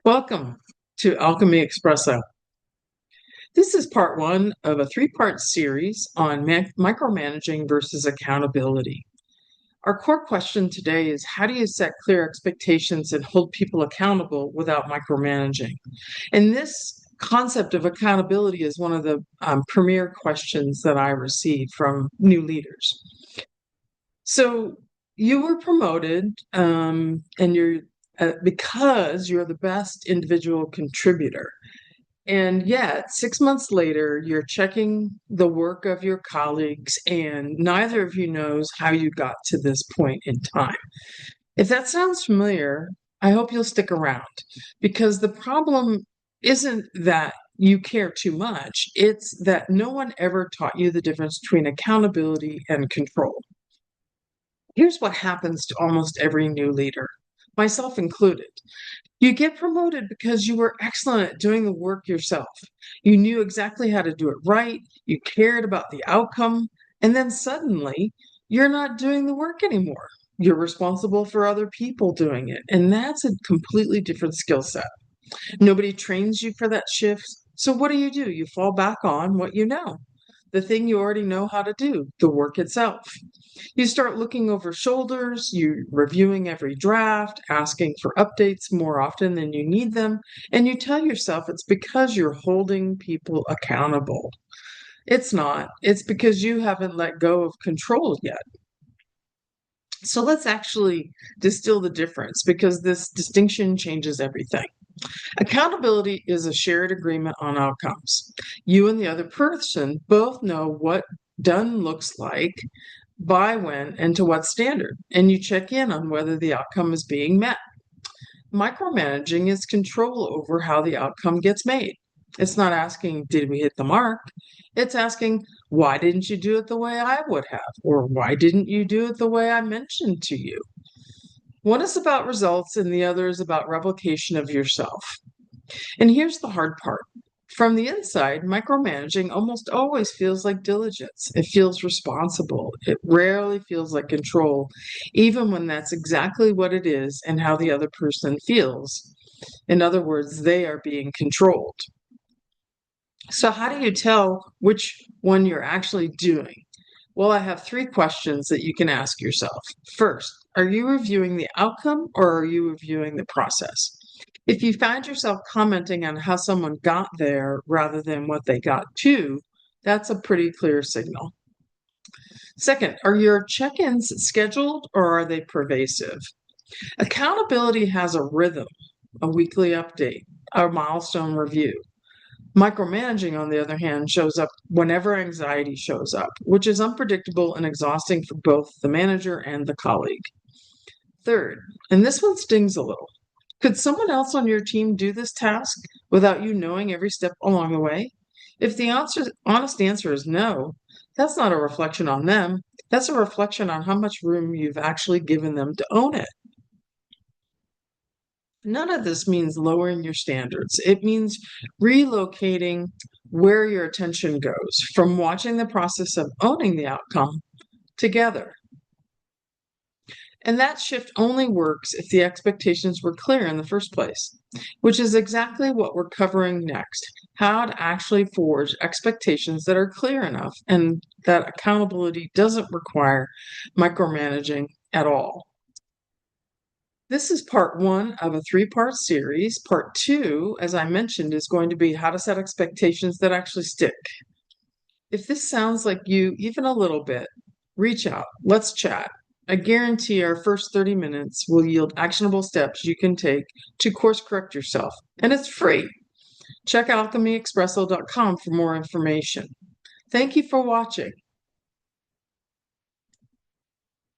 Welcome to Alchemy Espresso. This is part one of a three-part series on micromanaging versus accountability. Our core question today is, how do you set clear expectations and hold people accountable without micromanaging? And this concept of accountability is one of the premier questions that I receive from new leaders. So you were promoted, and you're because you're the best individual contributor. And yet, 6 months later, you're checking the work of your colleagues, and neither of you knows how you got to this point in time. If that sounds familiar, I hope you'll stick around, because the problem isn't that you care too much, it's that no one ever taught you the difference between accountability and control. Here's what happens to almost every new leader, myself included. You get promoted because you were excellent at doing the work yourself. You knew exactly how to do it right. You cared about the outcome. And then suddenly, you're not doing the work anymore. You're responsible for other people doing it. And that's a completely different skill set. Nobody trains you for that shift. So what do? You fall back on what you know, the thing you already know how to do, the work itself. You start looking over shoulders, you reviewing every draft, asking for updates more often than you need them, and you tell yourself it's because you're holding people accountable. It's not. It's because you haven't let go of control yet. So let's actually distill the difference, because this distinction changes everything. Accountability is a shared agreement on outcomes. You and the other person both know what done looks like, by when, and to what standard, and you check in on whether the outcome is being met. Micromanaging is control over how the outcome gets made. It's not asking, did we hit the mark? It's asking, why didn't you do it the way I would have? Or why didn't you do it the way I mentioned to you? One is about results and the other is about replication of yourself. And here's the hard part. From the inside, micromanaging almost always feels like diligence. It feels responsible. It rarely feels like control, even when that's exactly what it is and how the other person feels. In other words, they are being controlled. So, how do you tell which one you're actually doing? Well, I have three questions that you can ask yourself. First, are you reviewing the outcome or are you reviewing the process? If you find yourself commenting on how someone got there rather than what they got to, that's a pretty clear signal. Second, are your check ins scheduled or are they pervasive? Accountability has a rhythm, a weekly update, a milestone review. Micromanaging, on the other hand, shows up whenever anxiety shows up, which is unpredictable and exhausting for both the manager and the colleague. Third, and this one stings a little, could someone else on your team do this task without you knowing every step along the way? If the honest answer is no, that's not a reflection on them. That's a reflection on how much room you've actually given them to own it. None of this means lowering your standards. It means relocating where your attention goes from watching the process of owning the outcome together. And that shift only works if the expectations were clear in the first place, which is exactly what we're covering next: how to actually forge expectations that are clear enough and that accountability doesn't require micromanaging at all. This is part one of a three-part series. Part two, as I mentioned, is going to be how to set expectations that actually stick. If this sounds like you even a little bit, reach out. Let's chat. I guarantee our first 30 minutes will yield actionable steps you can take to course correct yourself, and it's free. Check alchemyexpresso.com for more information. Thank you for watching.